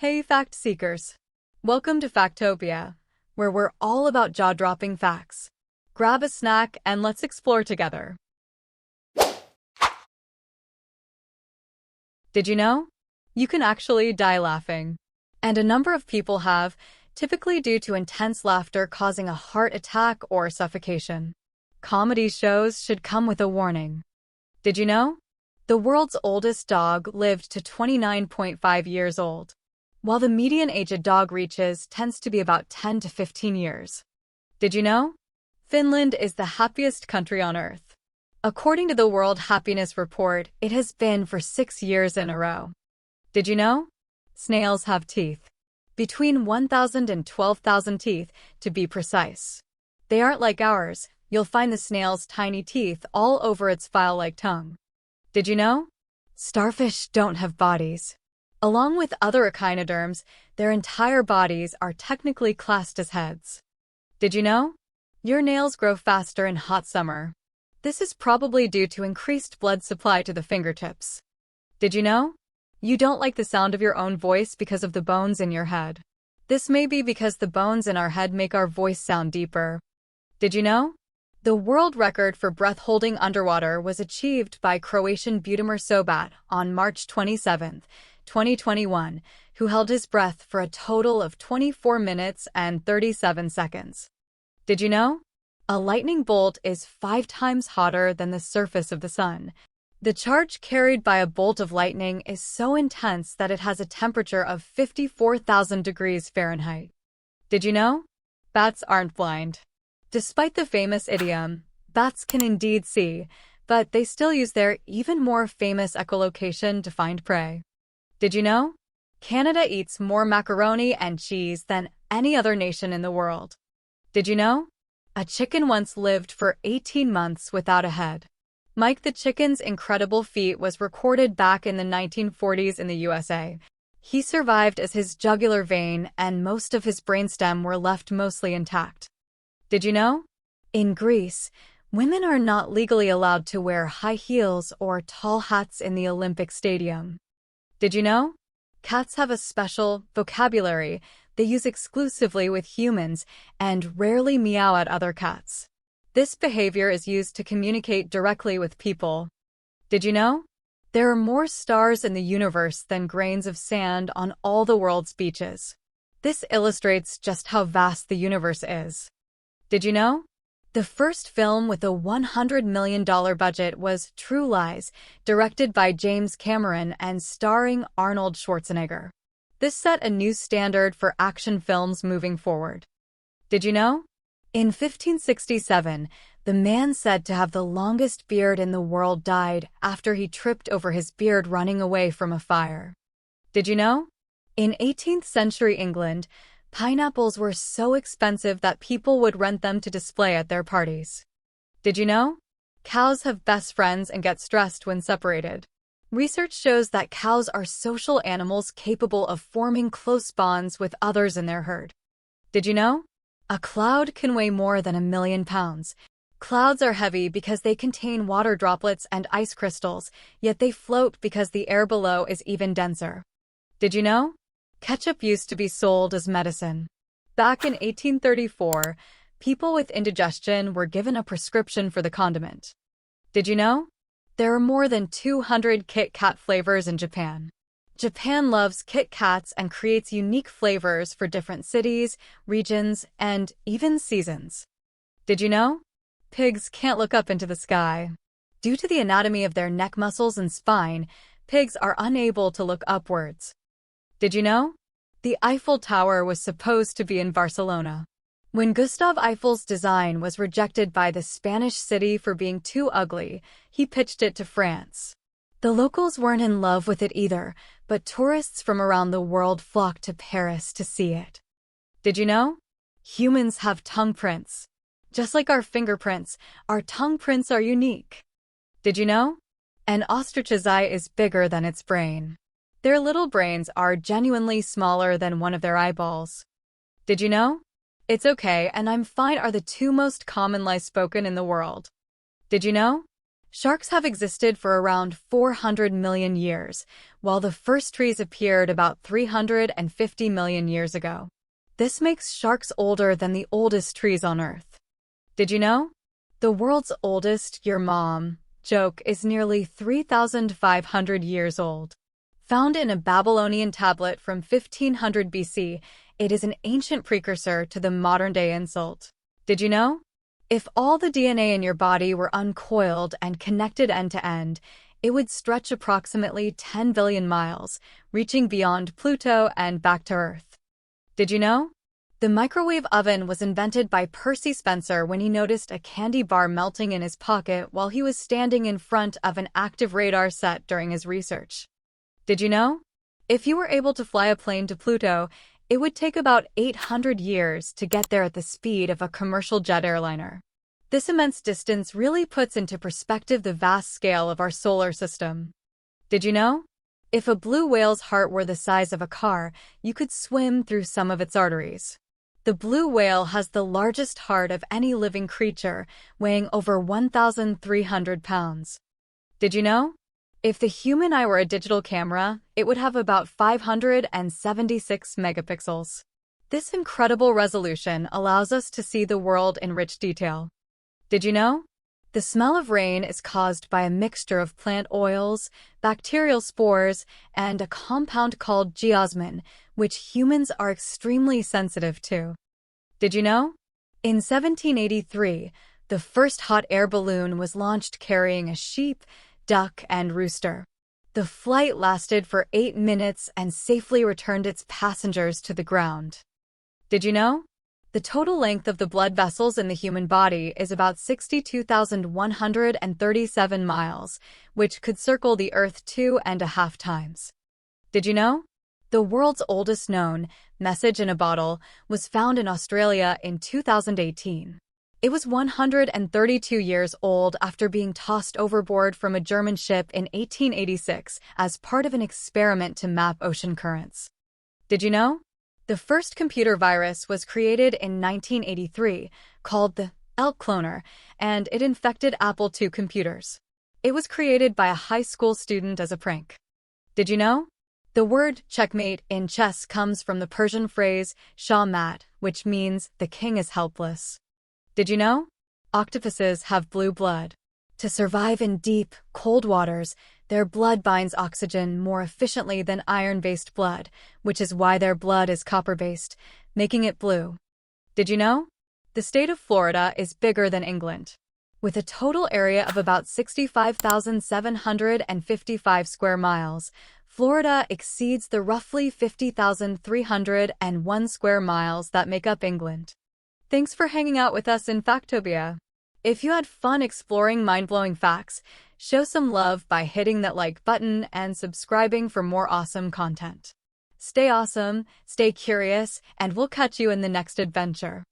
Hey fact seekers! Welcome to Factopia, where we're all about jaw-dropping facts. Grab a snack and let's explore together. Did you know? You can actually die laughing. And a number of people have, typically due to intense laughter causing a heart attack or suffocation. Comedy shows should come with a warning. Did you know? The world's oldest dog lived to 29.5 years old, while the median age a dog reaches tends to be about 10 to 15 years. Did you know? Finland is the happiest country on Earth. According to the World Happiness Report, it has been for 6 years in a row. Did you know? Snails have teeth. Between 1,000 and 12,000 teeth, to be precise. They aren't like ours. You'll find the snail's tiny teeth all over its file-like tongue. Did you know? Starfish don't have bodies. Along with other echinoderms, their entire bodies are technically classed as heads. Did you know? Your nails grow faster in hot summer. This is probably due to increased blood supply to the fingertips. Did you know? You don't like the sound of your own voice because of the bones in your head. This may be because the bones in our head make our voice sound deeper. Did you know? The world record for breath-holding underwater was achieved by Croatian Budimir Sobat on March 27, 2021, who held his breath for a total of 24 minutes and 37 seconds. Did you know? A lightning bolt is 5 times hotter than the surface of the sun. The charge carried by a bolt of lightning is so intense that it has a temperature of 54,000 degrees Fahrenheit. Did you know? Bats aren't blind. Despite the famous idiom, bats can indeed see, but they still use their even more famous echolocation to find prey. Did you know? Canada eats more macaroni and cheese than any other nation in the world. Did you know? A chicken once lived for 18 months without a head. Mike the chicken's incredible feat was recorded back in the 1940s in the USA. He survived as his jugular vein and most of his brainstem were left mostly intact. Did you know? In Greece, women are not legally allowed to wear high heels or tall hats in the Olympic Stadium. Did you know? Cats have a special vocabulary they use exclusively with humans and rarely meow at other cats. This behavior is used to communicate directly with people. Did you know? There are more stars in the universe than grains of sand on all the world's beaches. This illustrates just how vast the universe is. Did you know? The first film with a $100 million budget was True Lies, directed by James Cameron and starring Arnold Schwarzenegger. This set a new standard for action films moving forward. Did you know? In 1567, the man said to have the longest beard in the world died after he tripped over his beard running away from a fire. Did you know? In 18th century England, pineapples were so expensive that people would rent them to display at their parties. Did you know? Cows have best friends and get stressed when separated. Research shows that cows are social animals capable of forming close bonds with others in their herd. Did you know? A cloud can weigh more than 1,000,000 pounds. Clouds are heavy because they contain water droplets and ice crystals, yet they float because the air below is even denser. Did you know? Ketchup used to be sold as medicine. Back in 1834, people with indigestion were given a prescription for the condiment. Did you know? There are more than 200 Kit Kat flavors in Japan. Japan loves Kit Kats and creates unique flavors for different cities, regions, and even seasons. Did you know? Pigs can't look up into the sky. Due to the anatomy of their neck muscles and spine, pigs are unable to look upwards. Did you know? The Eiffel Tower was supposed to be in Barcelona. When Gustave Eiffel's design was rejected by the Spanish city for being too ugly, he pitched it to France. The locals weren't in love with it either, but tourists from around the world flocked to Paris to see it. Did you know? Humans have tongue prints. Just like our fingerprints, our tongue prints are unique. Did you know? An ostrich's eye is bigger than its brain. Their little brains are genuinely smaller than one of their eyeballs. Did you know? It's okay and I'm fine are the 2 most common lies spoken in the world. Did you know? Sharks have existed for around 400 million years, while the first trees appeared about 350 million years ago. This makes sharks older than the oldest trees on Earth. Did you know? The world's oldest "your mom" joke is nearly 3,500 years old. Found in a Babylonian tablet from 1500 BC, it is an ancient precursor to the modern-day insult. Did you know? If all the DNA in your body were uncoiled and connected end-to-end, it would stretch approximately 10 billion miles, reaching beyond Pluto and back to Earth. Did you know? The microwave oven was invented by Percy Spencer when he noticed a candy bar melting in his pocket while he was standing in front of an active radar set during his research. Did you know? If you were able to fly a plane to Pluto, it would take about 800 years to get there at the speed of a commercial jet airliner. This immense distance really puts into perspective the vast scale of our solar system. Did you know? If a blue whale's heart were the size of a car, you could swim through some of its arteries. The blue whale has the largest heart of any living creature, weighing over 1,300 pounds. Did you know? If the human eye were a digital camera, it would have about 576 megapixels. This incredible resolution allows us to see the world in rich detail. Did you know? The smell of rain is caused by a mixture of plant oils, bacterial spores, and a compound called geosmin, which humans are extremely sensitive to. Did you know? In 1783, the first hot air balloon was launched carrying a sheep, duck, and rooster. The flight lasted for 8 minutes and safely returned its passengers to the ground. Did you know? The total length of the blood vessels in the human body is about 62,137 miles, which could circle the Earth 2.5 times. Did you know? The world's oldest known message in a bottle was found in Australia in 2018. It was 132 years old after being tossed overboard from a German ship in 1886 as part of an experiment to map ocean currents. Did you know? The first computer virus was created in 1983, called the Elk Cloner, and it infected Apple II computers. It was created by a high school student as a prank. Did you know? The word checkmate in chess comes from the Persian phrase Shah Mat, which means the king is helpless. Did you know? Octopuses have blue blood. To survive in deep, cold waters, their blood binds oxygen more efficiently than iron-based blood, which is why their blood is copper-based, making it blue. Did you know? The state of Florida is bigger than England. With a total area of about 65,755 square miles, Florida exceeds the roughly 50,301 square miles that make up England. Thanks for hanging out with us in Factopia. If you had fun exploring mind-blowing facts, show some love by hitting that like button and subscribing for more awesome content. Stay awesome, stay curious, and we'll catch you in the next adventure.